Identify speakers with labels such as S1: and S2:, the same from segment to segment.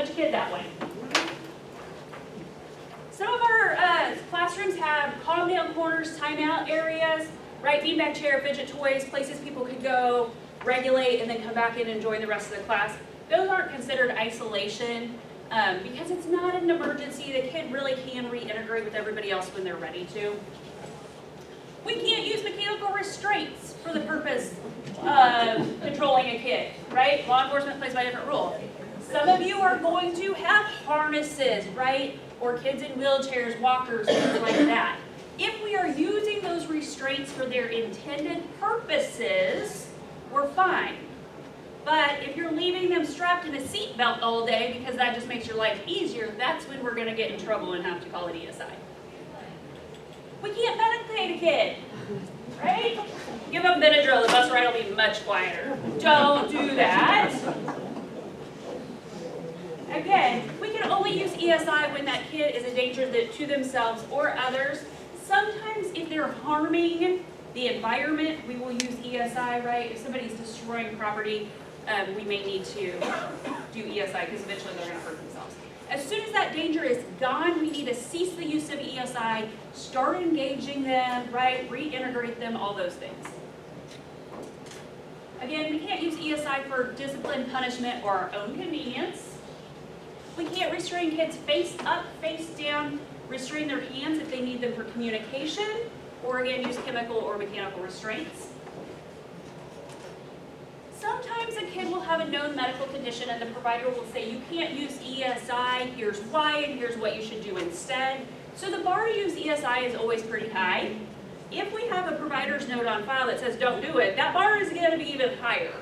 S1: touch a kid that way. Some of our classrooms have calm down corners, timeout areas, right? Beanbag chair, fidget toys, places people could go, regulate, and then come back in and enjoy the rest of the class. Those aren't considered isolation because it's not an emergency. The kid really can reintegrate with everybody else when they're ready to. We can't use mechanical restraints for the purpose of controlling a kid, right? Law enforcement plays by a different rule. Some of you are going to have harnesses, right? Or kids in wheelchairs, walkers, things like that. If we are using those restraints for their intended purposes, we're fine. But if you're leaving them strapped in a seat belt all day because that just makes your life easier, that's when we're going to get in trouble and have to call it ESI. We can't medicate a kid, right? Give them Benadryl, the bus ride will be much quieter. Don't do that. Again, we can only use ESI when that kid is a danger to themselves or others. Sometimes if they're harming the environment, we will use ESI, right? If somebody's destroying property, we may need to do ESI because eventually they're going to hurt themselves. As soon as that danger is gone, we need to cease the use of ESI, start engaging them, right? Reintegrate them, all those things. Again, we can't use ESI for discipline, punishment, or our own convenience. We can't restrain kids face up, face down, restrain their hands if they need them for communication, or again, use chemical or mechanical restraints. Sometimes a kid will have a known medical condition and the provider will say, you can't use ESI, here's why, and here's what you should do instead. So the bar to use ESI is always pretty high. If we have a provider's note on file that says don't do it, that bar is going to be even higher.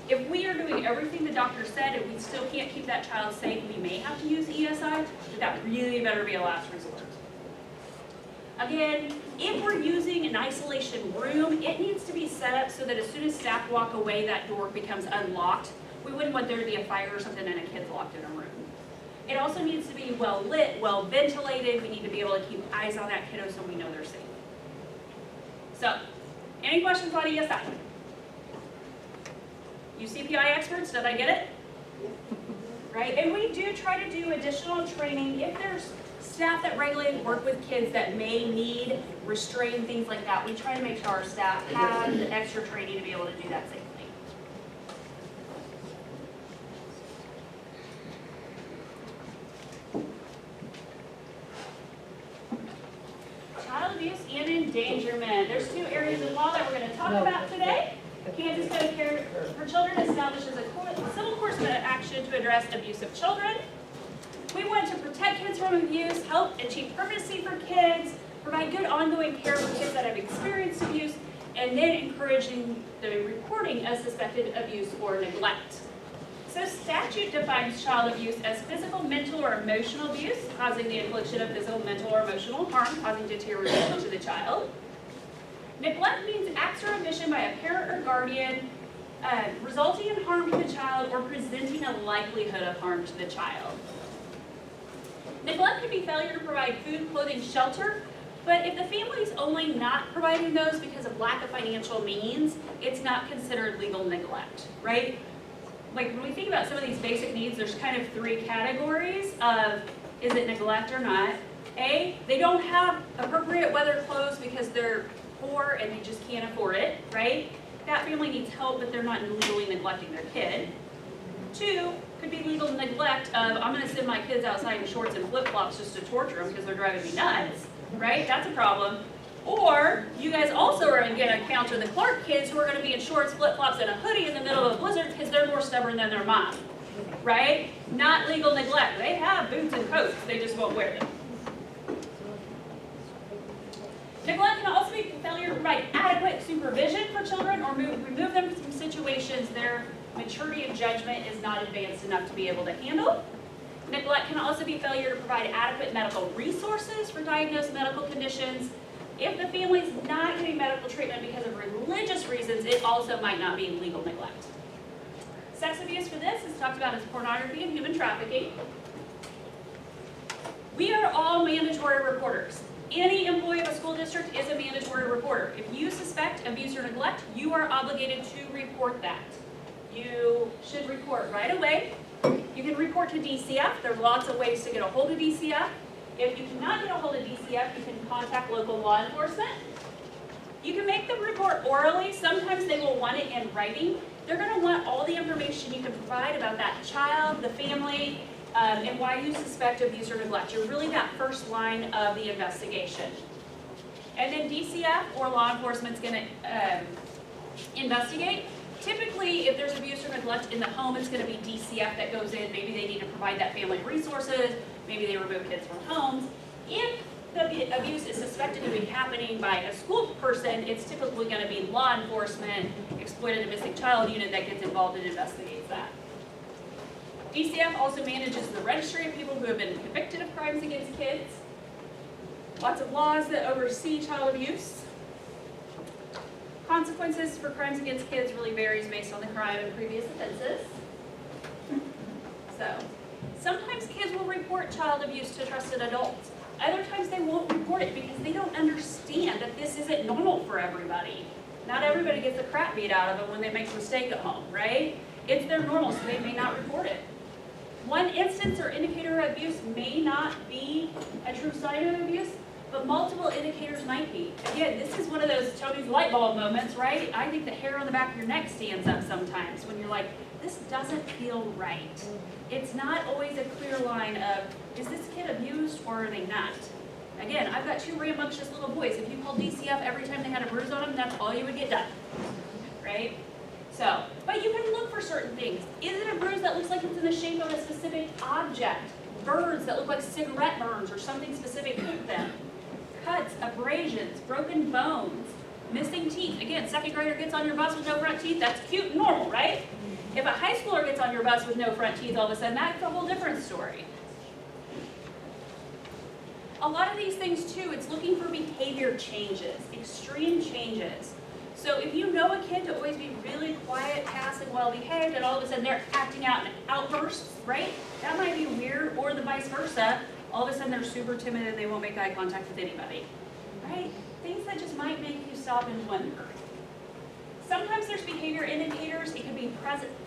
S1: If we are doing everything the doctor said and we still can't keep that child safe, we may have to use ESI, but that really better be a last resort. Again, if we're using an isolation room, it needs to be set up so that as soon as staff walk away, that door becomes unlocked. We wouldn't want there to be a fire or something and a kid's locked in a room. It also needs to be well lit, well ventilated. We need to be able to keep eyes on that kiddo so we know they're safe. So, any questions on ESI? You CPI experts, did I get it? Right, and we do try to do additional training if there's staff that regularly work with kids that may need restraint, things like that. We try to make sure our staff have the extra training to be able to do that safely. Child abuse and endangerment. There's two areas of law that we're going to talk about today. Kansas Code of Care for Children establishes a civil course of action to address abuse of children. We want to protect kids from abuse, help achieve permanency for kids, provide good ongoing care for kids that have experienced abuse, and then encouraging the reporting of suspected abuse or neglect. So statute defines child abuse as physical, mental, or emotional abuse, causing the infliction of physical, mental, or emotional harm, causing deterioration to the child. Neglect means acts or omission by a parent or guardian, resulting in harm to the child or presenting a likelihood of harm to the child. Neglect can be failure to provide food, clothing, shelter, but if the family's only not providing those because of lack of financial means, it's not considered legal neglect, right? Like when we think about some of these basic needs, there's kind of three categories of is it neglect or not. A, they don't have appropriate weather clothes because they're poor and they just can't afford it, right? That family needs help, but they're not legally neglecting their kid. Two, could be legal neglect of, I'm going to send my kids outside in shorts and flip-flops just to torture them because they're driving me nuts, right? That's a problem. Or you guys also are going to encounter the Clark kids who are going to be in shorts, flip-flops, and a hoodie in the middle of a blizzard because they're more stubborn than their mom, right? Not legal neglect. They have boots and coats, they just won't wear them. Neglect can also be failure to provide adequate supervision for children or remove them from situations their maturity and judgment is not advanced enough to be able to handle. Neglect can also be failure to provide adequate medical resources for diagnosed medical conditions. If the family's not getting medical treatment because of religious reasons, it also might not be legal neglect. Sex abuse for this is talked about as pornography and human trafficking. We are all mandatory reporters. Any employee of a school district is a mandatory reporter. If you suspect abuse or neglect, you are obligated to report that. You should report right away. You can report to DCF. There's lots of ways to get a hold of DCF. If you cannot get a hold of DCF, you can contact local law enforcement. You can make the report orally. Sometimes they will want it in writing. They're going to want all the information you can provide about that child, the family, and why you suspect abuse or neglect. You're really that first line of the investigation. And then DCF or law enforcement's going to investigate. Typically, if there's abuse or neglect in the home, it's going to be DCF that goes in. Maybe they need to provide that family resources. Maybe they remove kids from homes. If the abuse is suspected to be happening by a school person, it's typically going to be law enforcement, exploited and missing child unit that gets involved and investigates that. DCF also manages the registry of people who have been convicted of crimes against kids. Lots of laws that oversee child abuse. Consequences for crimes against kids really varies based on the crime and previous offenses. So, sometimes kids will report child abuse to trusted adults. Other times they won't report it because they don't understand that this isn't normal for everybody. Not everybody gets the crap beat out of them when they make a mistake at home, right? It's their normal, so they may not report it. One instance or indicator of abuse may not be a true sign of abuse, but multiple indicators might be. Again, this is one of those Tony's light bulb moments, right? I think the hair on the back of your neck stands up sometimes when you're like, this doesn't feel right. It's not always a clear line of, is this kid abused or are they not? Again, I've got two rambunctious little boys. If you called DCF every time they had a bruise on them, that's all you would get done, right? So, but you can look for certain things. Is it a bruise that looks like it's in the shape of a specific object? Burns that look like cigarette burns or something specific to them? Cuts, abrasions, broken bones, missing teeth. Again, second grader gets on your bus with no front teeth, that's cute and normal, right? If a high schooler gets on your bus with no front teeth all of a sudden, that's a whole different story. A lot of these things too, it's looking for behavior changes, extreme changes. So if you know a kid to always be really quiet, passive, well-behaved, and all of a sudden they're acting out in outbursts, right? That might be weird, or the vice versa. All of a sudden they're super timid and they won't make eye contact with anybody, right? Things that just might make you stop and wonder. Sometimes there's behavior indicators. It could be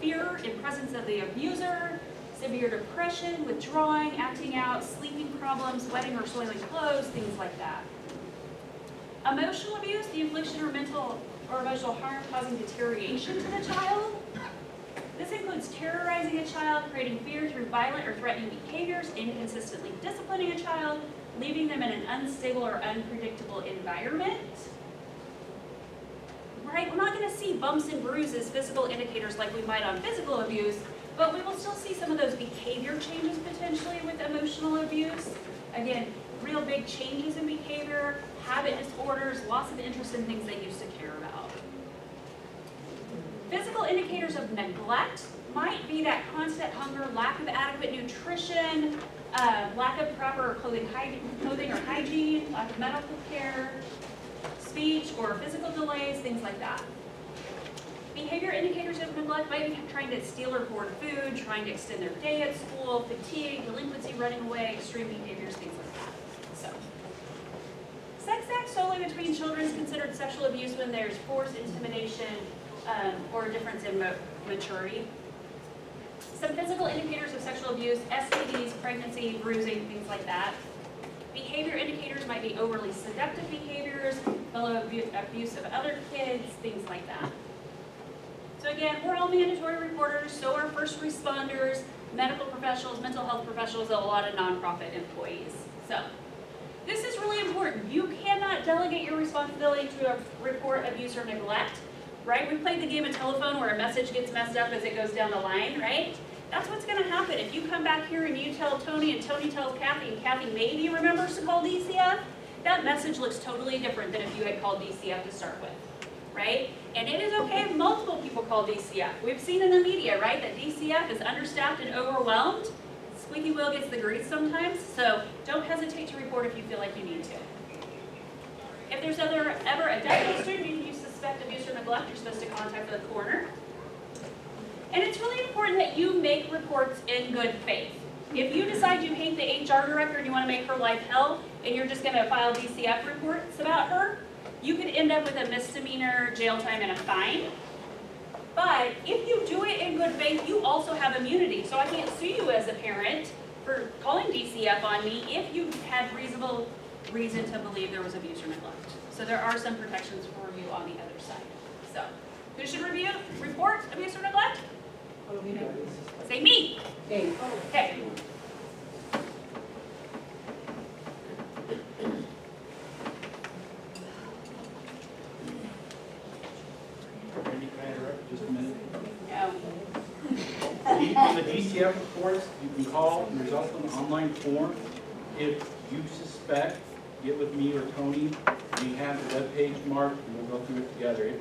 S1: fear in presence of the abuser, severe depression, withdrawing, acting out, sleeping problems, wetting or soiling clothes, things like that. Emotional abuse, the infliction or mental or emotional harm causing deterioration to the child. This includes terrorizing a child, creating fear through violent or threatening behaviors, inconsistently disciplining a child, leaving them in an unstable or unpredictable environment. Right? We're not going to see bumps and bruises, physical indicators like we might on physical abuse, but we will still see some of those behavior changes potentially with emotional abuse. Again, real big changes in behavior, habit disorders, loss of interest in things they used to care about. Physical indicators of neglect might be that constant hunger, lack of adequate nutrition, lack of proper clothing or hygiene, lack of medical care, speech or physical delays, things like that. Behavior indicators of neglect might be trying to steal or hoard food, trying to extend their day at school, fatigue, delinquency, running away, extreme behaviors, things like that. So, sex acts solely between children is considered sexual abuse when there's force, intimidation, or a difference in maturity. Some physical indicators of sexual abuse, STDs, pregnancy, bruising, things like that. Behavior indicators might be overly seductive behaviors, fellow abuse of other kids, things like that. So again, we're all mandatory reporters, so are first responders, medical professionals, mental health professionals, and a lot of nonprofit employees. So this is really important. You cannot delegate your responsibility to report abuse or neglect, right? We played the game of telephone where a message gets messed up as it goes down the line, right? That's what's going to happen. If you come back here and you tell Tony and Tony tells Kathy and Kathy maybe remembers to call DCF, that message looks totally different than if you had called DCF to start with, right? And it is okay if multiple people call DCF. We've seen in the media, right, that DCF is understaffed and overwhelmed. Squeaky wheel gets the grease sometimes, so don't hesitate to report if you feel like you need to. If there's ever a death in the student and you suspect abuse or neglect, you're supposed to contact the coroner. And it's really important that you make reports in good faith. If you decide you hate the HR director and you want to make her life hell, and you're just going to file DCF reports about her, you could end up with a misdemeanor, jail time, and a fine. But if you do it in good faith, you also have immunity. So I can't sue you as a parent for calling DCF on me if you had reasonable reason to believe there was abuse or neglect. So there are some protections for you on the other side. So who should report abuse or neglect? Say me.
S2: Okay.
S1: Okay.
S3: Randy, can I interrupt just a minute?
S1: No.
S3: On the DCF reports, you can call, and there's also an online form. If you suspect, get with me or Tony. We have the webpage marked, and we'll go through it together.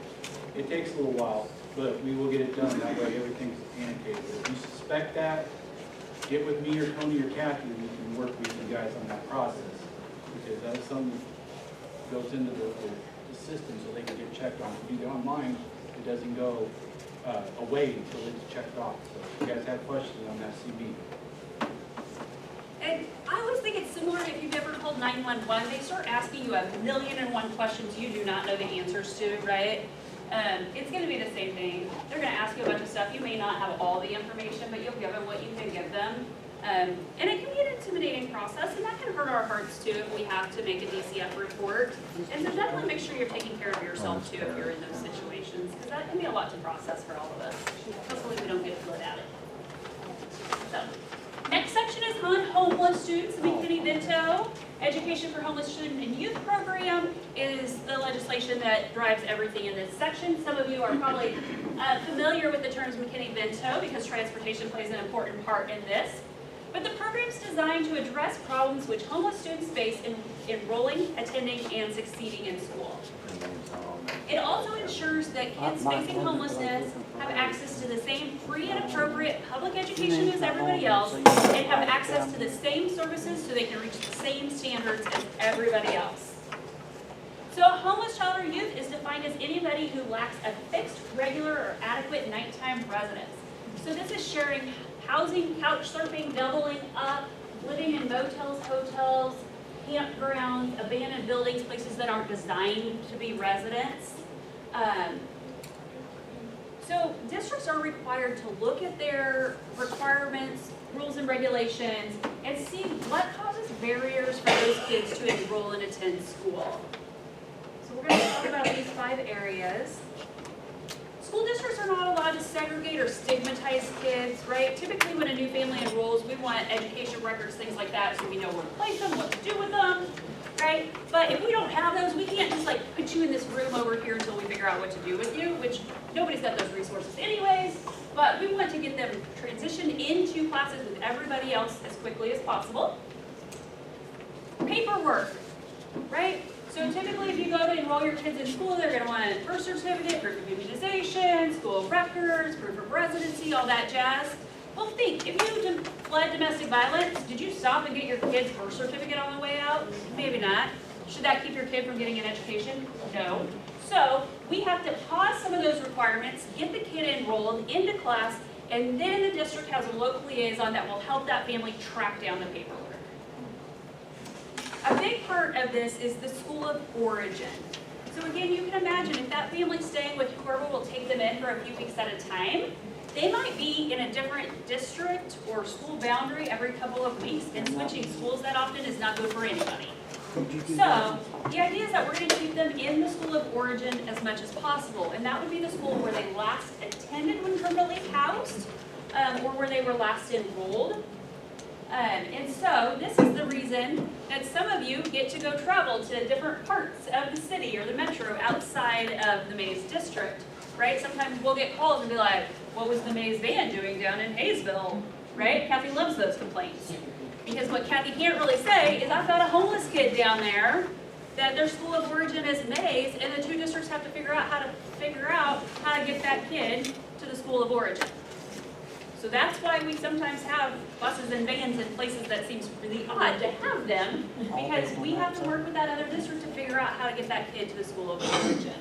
S3: It takes a little while, but we will get it done. That way everything's annotated. If you suspect that, get with me or Tony or Kathy, and we can work with you guys on that process. Because that's something that goes into the system so they can get checked on. If you do it online, it doesn't go away until it's checked off. So if you guys have questions on that, CB.
S1: And I always think it's similar if you've ever called 911, they start asking you 1,000,001 questions you do not know the answers to, right? It's going to be the same thing. They're going to ask you a bunch of stuff. You may not have all the information, but you'll give them what you can give them. And it can be an intimidating process, and that can hurt our hearts too if we have to make a DCF report. And so definitely make sure you're taking care of yourself too if you're in those situations, because that can be a lot to process for all of us. Hopefully we don't get flood at it. So, next section is on homeless students. McKinney-Vento Education for Homeless Student and Youth Program is the legislation that drives everything in this section. Some of you are probably familiar with the terms McKinney-Vento because transportation plays an important part in this. But the program is designed to address problems which homeless students face in enrolling, attending, and succeeding in school. It also ensures that kids facing homelessness have access to the same free and appropriate public education as everybody else and have access to the same services so they can reach the same standards as everybody else. So a homeless child or youth is defined as anybody who lacks a fixed, regular, or adequate nighttime residence. So this is sharing housing, couch surfing, doubling up, living in motels, hotels, campgrounds, abandoned buildings, places that aren't designed to be residents. So districts are required to look at their requirements, rules and regulations, and see what causes barriers for those kids to enroll and attend school. So we're going to talk about these 5 areas. School districts are not allowed to segregate or stigmatize kids, right? Typically when a new family enrolls, we want education records, things like that, so we know where to place them, what to do with them, right? But if we don't have those, we can't just like put you in this room over here until we figure out what to do with you, which nobody's got those resources anyways. But we want to get them transitioned into classes with everybody else as quickly as possible. Paperwork, right? So typically if you go to enroll your kids in school, they're going to want a birth certificate, proof of immunization, school records, proof of residency, all that jazz. Well think, if you fled domestic violence, did you stop and get your kid's birth certificate on the way out? Maybe not. Should that keep your kid from getting an education? No. So we have to pause some of those requirements, get the kid enrolled into class, and then the district has a local liaison that will help that family track down the paperwork. A big part of this is the school of origin. So again, you can imagine if that family's staying with whoever will take them in for a few weeks at a time, they might be in a different district or school boundary every couple of weeks, and switching schools that often is not good for anybody. So the idea is that we're going to keep them in the school of origin as much as possible, and that would be the school where they last attended when permanently housed, or where they were last enrolled. And so this is the reason that some of you get to go travel to different parts of the city or the metro outside of the Mays district, right? Sometimes we'll get calls and be like, what was the Mays van doing down in Hayesville, right? Kathy loves those complaints. Because what Kathy can't really say is I've got a homeless kid down there that their school of origin is Mays, and the 2 districts have to figure out how to get that kid to the school of origin. So that's why we sometimes have buses and vans in places that seems really odd to have them, because we have to work with that other district to figure out how to get that kid to the school of origin.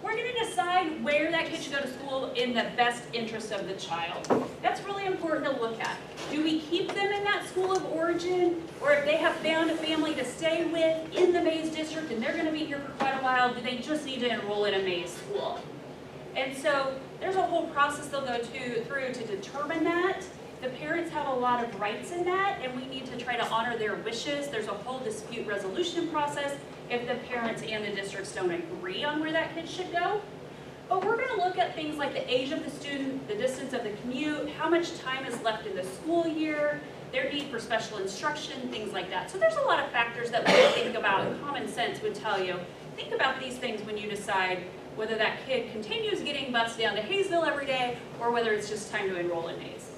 S1: We're going to decide where that kid should go to school in the best interest of the child. That's really important to look at. Do we keep them in that school of origin origin, or if they have found a family to stay with in the Mays district and they're going to be here for quite a while, do they just need to enroll in a Mays school? And so there's a whole process they'll go through to determine that. The parents have a lot of rights in that, and we need to try to honor their wishes. There's a whole dispute resolution process if the parents and the districts don't agree on where that kid should go. But we're going to look at things like the age of the student, the distance of the commute, how much time is left in the school year, their need for special instruction, things like that. So there's a lot of factors that we think about, and common sense would tell you, think about these things when you decide whether that kid continues getting bused down to Hayesville every day or whether it's just time to enroll in Mays.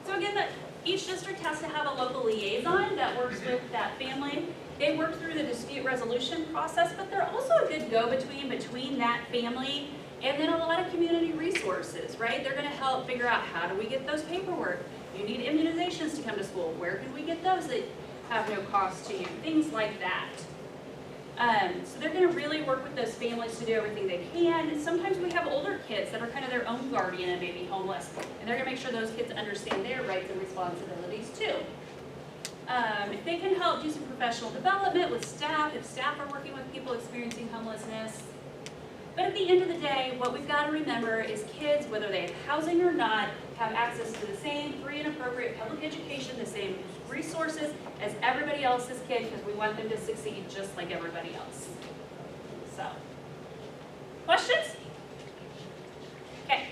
S1: So again, each district has to have a local liaison that works with that family. They work through the dispute resolution process, but they're also a good go-between between that family and then a lot of community resources, right? They're going to help figure out how do we get those paperwork. You need immunizations to come to school. Where can we get those that have no cost to you? Things like that. So they're going to really work with those families to do everything they can. And sometimes we have older kids that are kind of their own guardian and maybe homeless. And they're going to make sure those kids understand their rights and responsibilities too. If they can help do some professional development with staff, if staff are working with people experiencing homelessness. But at the end of the day, what we've got to remember is kids, whether they have housing or not, have access to the same free and appropriate public education, the same resources as everybody else's kid, because we want them to succeed just like everybody else. So, questions? Okay.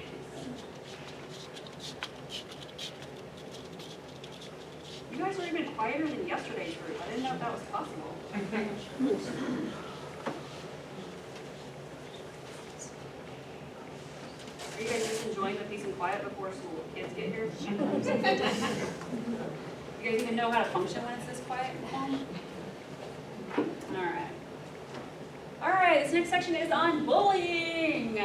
S1: You guys are even quieter than yesterday's group. I didn't know if that was possible. Are you guys just enjoying the peace and quiet before school kids get here? You guys even know how to function when it's this quiet at home? All right, this next section is on bullying.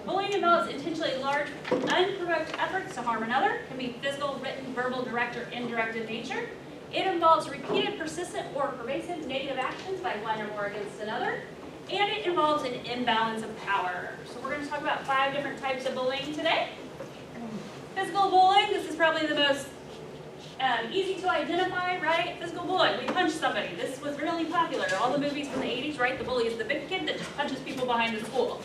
S1: Bullying involves intentionally large, unprovoked efforts to harm another. It can be physical, written, verbal, direct, or indirect in nature. It involves repeated, persistent, or pervasive negative actions by one or more against another. And it involves an imbalance of power. So we're going to talk about 5 different types of bullying today. Physical bullying, this is probably the most easy to identify, right? Physical bullying, we punch somebody. This was really popular. All the movies from the 80s, right? The bully is the big kid that just punches people behind the school.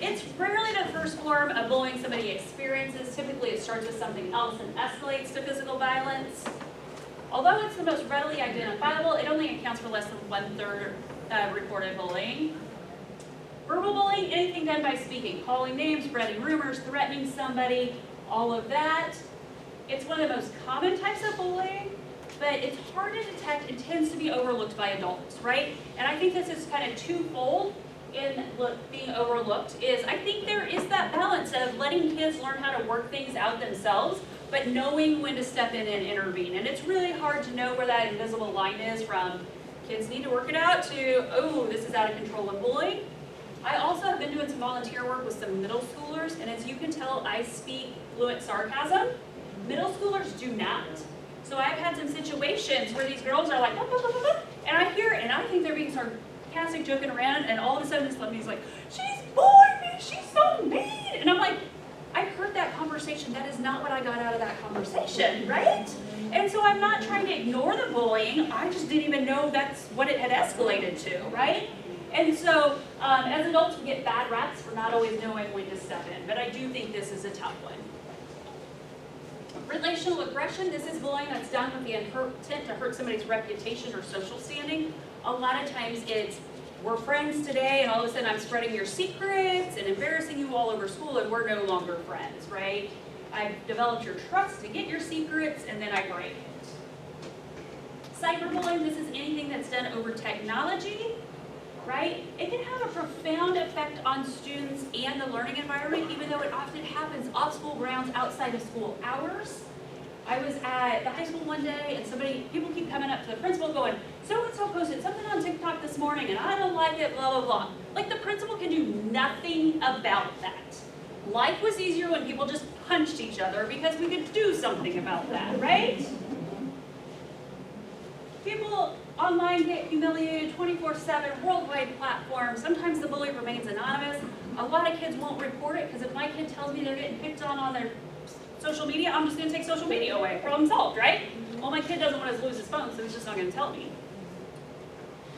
S1: It's rarely the first form of bullying somebody experiences. Typically it starts with something else and escalates to physical violence. Although it's the most readily identifiable, it only accounts for less than 1/3 of reported bullying. Verbal bullying, anything done by speaking, calling names, spreading rumors, threatening somebody, all of that. It's one of the most common types of bullying, but it's hard to detect and tends to be overlooked by adults, right? And I think this is kind of twofold in being overlooked is I think there is that balance of letting kids learn how to work things out themselves, but knowing when to step in and intervene. And it's really hard to know where that invisible line is from kids need to work it out to, oh, this is out of control and bullying. I also have been doing some volunteer work with some middle schoolers, and as you can tell, I speak fluent sarcasm. Middle schoolers do not. So I've had some situations where these girls are like, and I hear it, and I think they're being sarcastic, joking around, and all of a sudden this lady's like, she's bullying me, she's so mean. And I'm like, I heard that conversation. That is not what I got out of that conversation, right? And so I'm not trying to ignore the bullying. I just didn't even know that's what it had escalated to, right? And so as adults, we get bad raps for not always knowing when to step in. But I do think this is a tough one. Relational aggression, this is bullying that's done with the intent to hurt somebody's reputation or social standing. A lot of times it's, we're friends today, and all of a sudden I'm spreading your secrets and embarrassing you all over school, and we're no longer friends, right? I've developed your trust to get your secrets, and then I break it. Cyberbullying, this is anything that's done over technology, right? It can have a profound effect on students and the learning environment, even though it often happens off school grounds outside of school hours. I was at the high school one day, and people keep coming up to the principal going, so-and-so posted something on TikTok this morning, and I don't like it, blah, blah, blah. Like, the principal can do nothing about that. Life was easier when people just punched each other because we could do something about that, right? People online get humiliated 24/7, worldwide platforms. Sometimes the bully remains anonymous. A lot of kids won't report it, because if my kid tells me they're getting picked on their social media, I'm just going to take social media away. Problem solved, right? Well, my kid doesn't want to lose his phone, so he's just not going to tell me.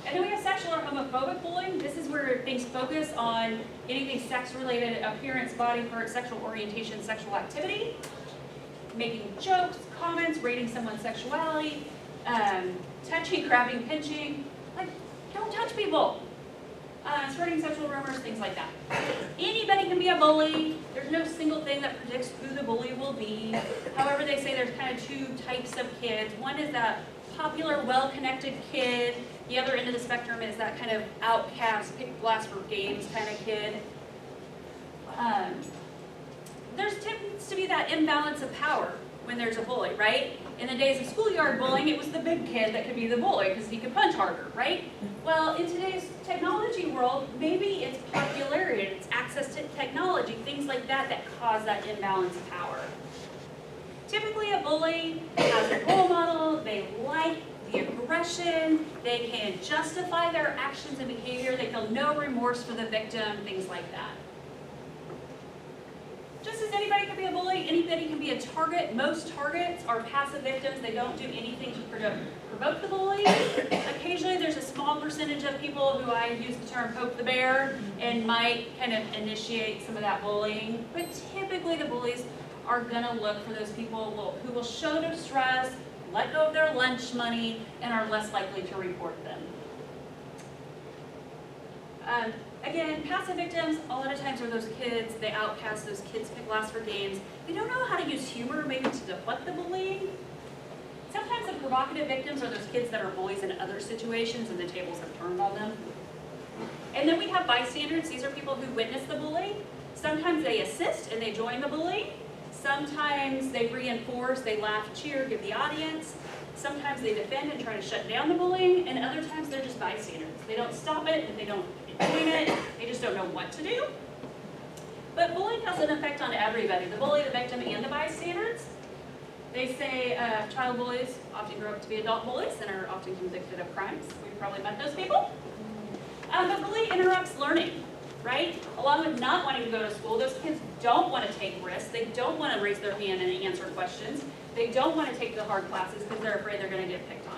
S1: And then we have sexual or homophobic bullying. This is where things focus on anything sex-related, appearance, body part, sexual orientation, sexual activity, making jokes, comments, rating someone's sexuality, touching, grabbing, pinching. Like, don't touch people. Spreading sexual rumors, things like that. Anybody can be a bully. There's no single thing that predicts who the bully will be. However, they say there's kind of two types of kids. One is that popular, well-connected kid. The other end of the spectrum is that kind of outcast, pick glass for games kind of kid. There tends to be that imbalance of power when there's a bully, right? In the days of schoolyard bullying, it was the big kid that could be the bully because he could punch harder, right? Well, in today's technology world, maybe it's popularity, it's access to technology, things like that that cause that imbalance of power. Typically, a bully has a role model, they like the aggression, they can justify their actions and behavior, they feel no remorse for the victim, things like that. Just as anybody can be a bully, anybody can be a target. Most targets are passive victims. They don't do anything to provoke the bully. Occasionally there's a small percentage of people who I use the term poke the bear and might kind of initiate some of that bullying. But typically the bullies are gonna look for those people who will show distress, let go of their lunch money, and are less likely to report them. Again, passive victims, a lot of times are those kids, they outcast, those kids pick last for games. They don't know how to use humor maybe to deflect the bullying. Sometimes the provocative victims are those kids that are bullies in other situations and the tables have turned on them. And then we have bystanders. These are people who witness the bully. Sometimes they assist and they join the bully. Sometimes they reinforce, they laugh, cheer, give the audience. Sometimes they defend and try to shut down the bullying, and other times they're just bystanders. They don't stop it, and they don't join it, they just don't know what to do. But bullying has an effect on everybody, the bully, the victim, and the bystanders. They say child bullies often grow up to be adult bullies and are often convicted of crimes. We've probably met those people. The bully interrupts learning, right? Along with not wanting to go to school, those kids don't want to take risks. They don't want to raise their hand and answer questions. They don't want to take the hard classes because they're afraid they're going to get picked on.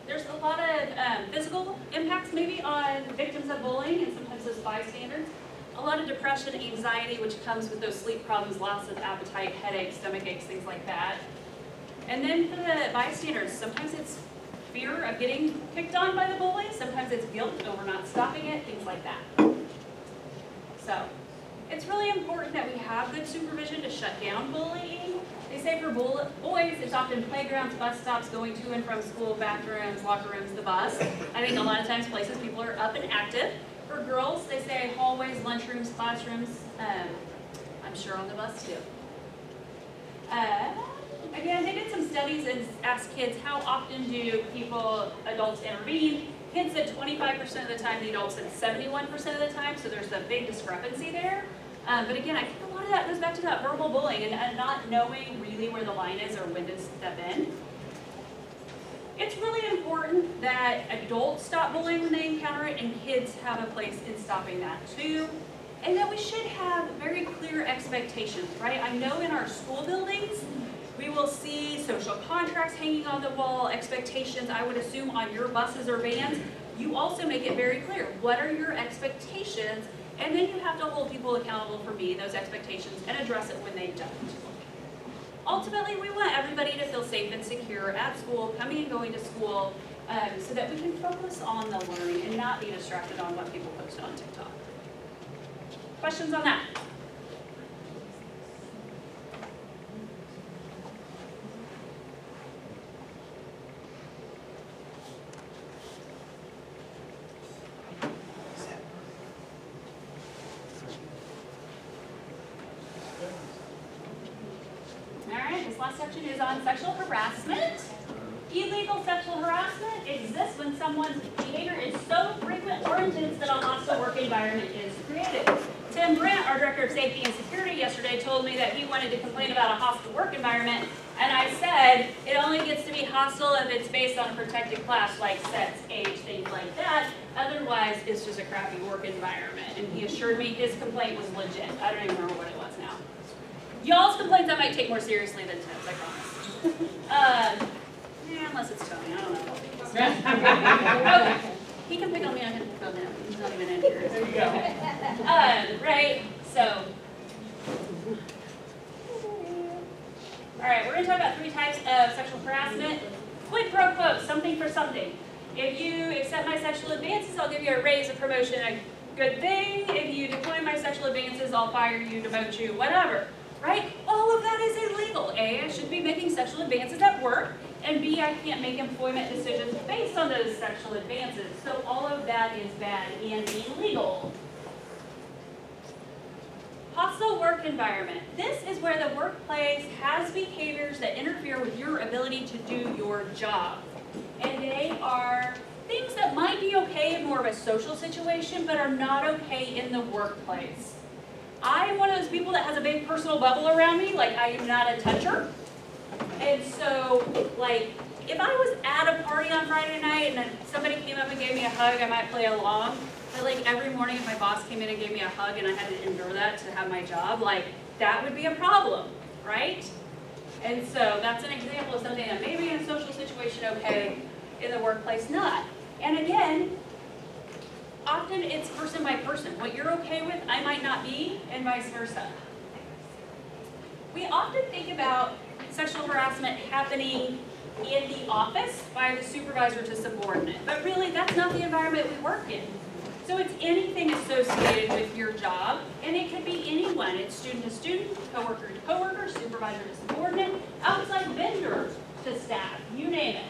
S1: There's a lot of physical impacts maybe on victims of bullying and sometimes those bystanders. A lot of depression, anxiety, which comes with those sleep problems, loss of appetite, headaches, stomach aches, things like that. And then for the bystanders, sometimes it's fear of getting picked on by the bully, sometimes it's guilt over not stopping it, things like that. So, it's really important that we have good supervision to shut down bullying. They say for boys, it's often playgrounds, bus stops, going to and from school, bathrooms, locker rooms, the bus. I think a lot of times places people are up and active. For girls, they say hallways, lunchrooms, classrooms, I'm sure on the bus too. Again, they did some studies and asked kids how often do adults intervene. Kids said 25% of the time, the adults said 71% of the time, so there's a big discrepancy there. But again, I think a lot of that goes back to that verbal bullying and not knowing really where the line is or when to step in. It's really important that adults stop bullying when they encounter it and kids have a place in stopping that too. And that we should have very clear expectations, right? I know in our school buildings, we will see social contracts hanging on the wall, expectations, I would assume on your buses or vans. You also make it very clear, what are your expectations? And then you have to hold people accountable for meeting those expectations and address it when they don't. Ultimately, we want everybody to feel safe and secure at school, coming and going to school, so that we can focus on the learning and not be distracted on what people post on TikTok. Questions on that? All right, this last section is on sexual harassment. Illegal sexual harassment exists when someone's behavior is so frequent or intense that a hostile work environment is created. Tim Brandt, our Director of Safety and Security, yesterday told me that he wanted to complain about a hostile work environment, and I said it only gets to be hostile if it's based on a protected class like sex, age, things like that. Otherwise, it's just a crappy work environment. And he assured me his complaint was legit. I don't even remember what it was now. Y'all's complaints I might take more seriously than Tim's, I promise. Yeah, unless it's Tony, I don't know. Okay. He can pick on me, I can pick on him. He's not even in here. There you go. Right, so. All right, we're going to talk about 3 types of sexual harassment. Quid pro quo, something for something. If you accept my sexual advances, I'll give you a raise, a promotion, a good thing. If you decline my sexual advances, I'll fire you, demote you, whatever. Right? All of that is illegal. A, I shouldn't be making sexual advances at work. And B, I can't make employment decisions based on those sexual advances. So all of that is bad and illegal. Hostile work environment. This is where the workplace has behaviors that interfere with your ability to do your job. And they are things that might be okay in more of a social situation, but are not okay in the workplace. I'm one of those people that has a big personal bubble around me, like I am not a toucher. And so, like, if I was at a party on Friday night and then somebody came up and gave me a hug, I might play along. But like every morning if my boss came in and gave me a hug and I had to endure that to have my job, like that would be a problem, right? And so that's an example of something that maybe in a social situation okay, in the workplace not. And again, often it's person by person. What you're okay with, I might not be, and vice versa. We often think about sexual harassment happening in the office by the supervisor to subordinate, but really that's not the environment we work in. So it's anything associated with your job, and it could be anyone. It's student to student, coworker to coworker, supervisor to subordinate, outside vendor to staff, you name it.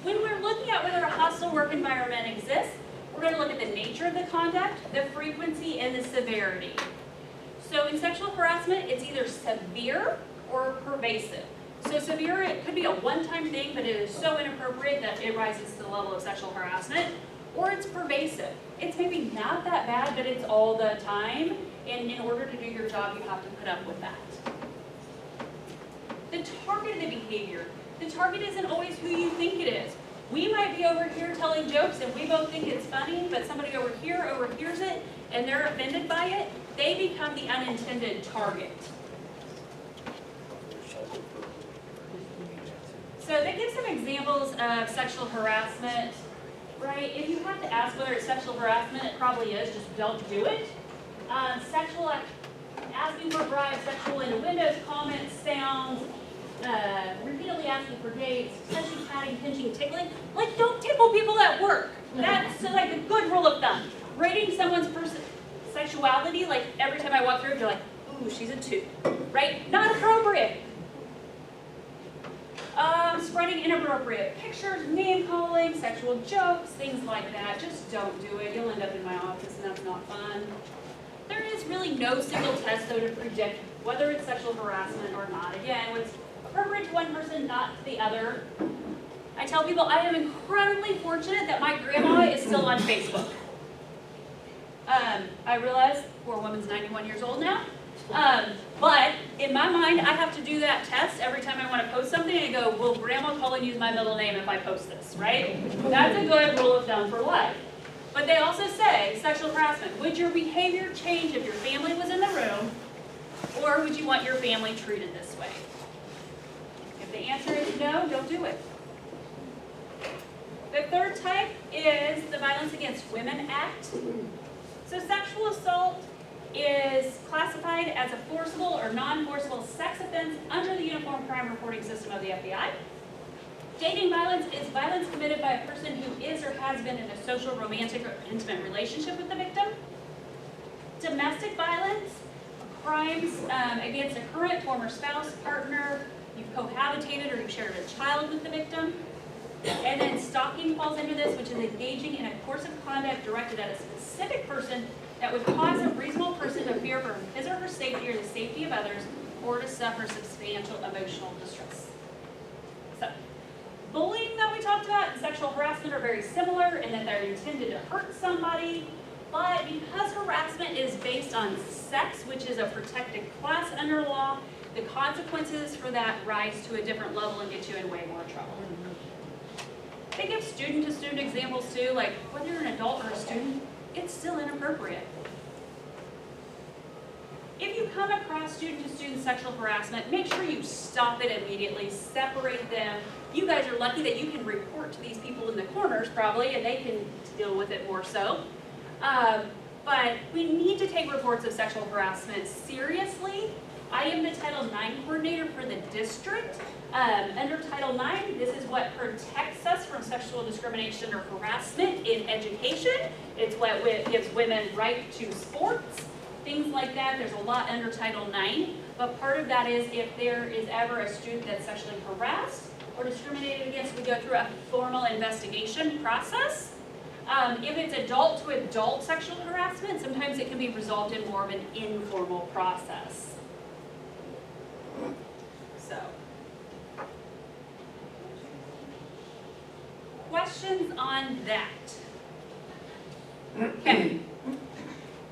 S1: When we're looking at whether a hostile work environment exists, we're going to look at the nature of the conduct, the frequency, and the severity. So in sexual harassment, it's either severe or pervasive. So severe, it could be a one-time thing, but it is so inappropriate that it rises to the level of sexual harassment. Or it's pervasive. It's maybe not that bad, but it's all the time. And in order to do your job, you have to put up with that. The target of the behavior. The target isn't always who you think it is. We might be over here telling jokes and we both think it's funny, but somebody over here overhears it and they're offended by it. They become the unintended target. So they give some examples of sexual harassment. Right? If you have to ask whether it's sexual harassment, it probably is. Just don't do it. Sexual, asking for bribes, sexual innuendos, comments, sounds, repeatedly asking for dates, touching, patting, pinching, tickling. Like, don't tickle people at work. That's like a good rule of thumb. Rating someone's sexuality, like every time I walk through, you're like, ooh, she's a 2. Right? Not appropriate. Spreading inappropriate pictures, name calling, sexual jokes, things like that. Just don't do it. You'll end up in my office and that's not fun. There is really no single test though to predict whether it's sexual harassment or not. Again, what's appropriate to one person, not to the other. I tell people I am incredibly fortunate that my grandma is still on Facebook. I realize poor woman's 91 years old now. But in my mind, I have to do that test every time I want to post something and go, will grandma call and use my middle name if I post this, right? That's a good rule of thumb for life. But they also say, sexual harassment, would your behavior change if your family was in the room, or would you want your family treated this way? If the answer is no, don't do it. The third type is the Violence Against Women Act. So sexual assault is classified as a forcible or non-forcible sex offense under the Uniform Crime Reporting System of the FBI. Dating violence is violence committed by a person who is or has been in a social, romantic, or intimate relationship with the victim. Domestic violence, crimes against a current, former spouse, partner, you've cohabitated or you've shared a child with the victim. And then stalking falls into this, which is engaging in a course of conduct directed at a specific person that would cause a reasonable person to fear for his or her safety or the safety of others, or to suffer substantial emotional distress. So, Bullying that we talked about and sexual harassment are very similar in that they're intended to hurt somebody, but because harassment is based on sex, which is a protected class under law, the consequences for that rise to a different level and get you in way more trouble. They give student-to-student examples too, like whether you're an adult or a student, it's still inappropriate. If you come across student-to-student sexual harassment, make sure you stop it immediately, separate them. You guys are lucky that you can report to these people in the corners probably, and they can deal with it more so. But we need to take reports of sexual harassment seriously. I am the Title IX coordinator for the district. Under Title IX, this is what protects us from sexual discrimination or harassment in education. It's what gives women right to sports, things like that. There's a lot under Title IX, but part of that is if there is ever a student that's sexually harassed or discriminated against, we go through a formal investigation process. If it's adult to adult sexual harassment, sometimes it can be resolved in more of an informal process. So, questions on that? Okay.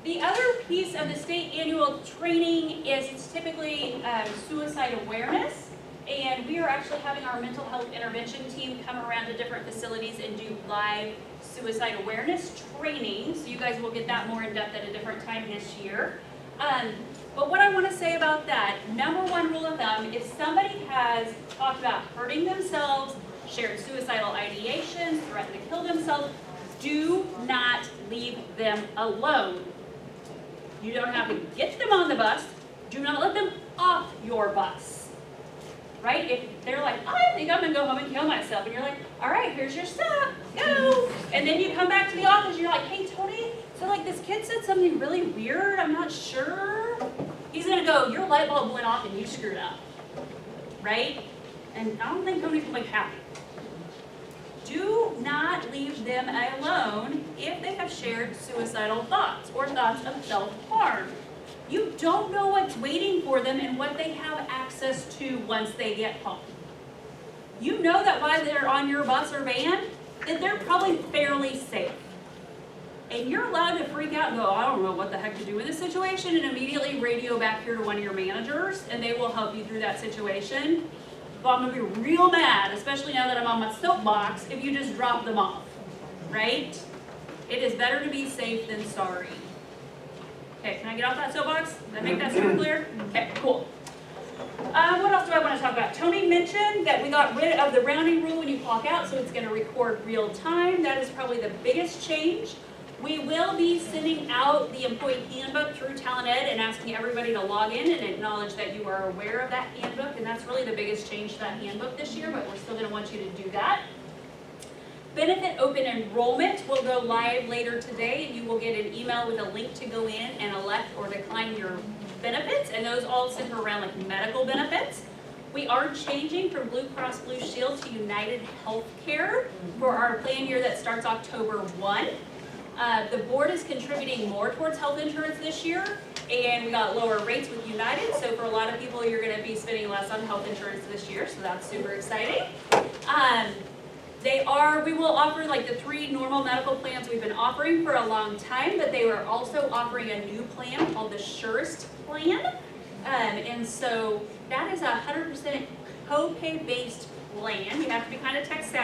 S1: The other piece of the state annual training is typically suicide awareness, and we are actually having our mental health intervention team come around to different facilities and do live suicide awareness training, so you guys will get that more in depth at a different time this year. But what I want to say about that, number one rule of thumb, if somebody has talked about hurting themselves, shared suicidal ideations, threatened to kill themselves, do not leave them alone. You don't have to get them on the bus. Do not let them off your bus. Right? If they're like, I think I'm going to go home and kill myself, and you're like, all right, here's your stuff, go. And then you come back to the office, and you're like, hey, Tony, so like this kid said something really weird, I'm not sure. He's going to go, your light bulb went off and you screwed up. Right? And I don't think Tony's going to be happy. Do not leave them alone if they have shared suicidal thoughts or thoughts of self-harm. You don't know what's waiting for them and what they have access to once they get home. You know that while they're on your bus or van, that they're probably fairly safe. And you're allowed to freak out and go, I don't know what the heck to do in this situation, and immediately radio back here to one of your managers, and they will help you through that situation. But I'm going to be real mad, especially now that I'm on my soapbox, if you just drop them off, right? It is better to be safe than sorry. Okay, can I get off that soapbox? Did I make that super clear? Okay, cool. What else do I want to talk about? Tony mentioned that we got rid of the rounding rule when you clock out, so it's going to record real time. That is probably the biggest change. We will be sending out the employee handbook through Talent Ed and asking everybody to log in and acknowledge that you are aware of that handbook, and that's really the biggest change to that handbook this year, but we're still going to want you to do that. Benefit open enrollment will go live later today, and you will get an email with a link to go in and elect or decline your benefits, and those all center around like medical benefits. We are changing from Blue Cross Blue Shield to United Healthcare for our plan year that starts October 1. The board is contributing more towards health insurance this year, and we got lower rates with United, so for a lot of people you're going to be spending less on health insurance this year, so that's super exciting. We will offer like the 3 normal medical plans we've been offering for a long time, but they were also offering a new plan called the Surest plan, and so that is a 100% copay based plan. You have to be kind of tech savvy.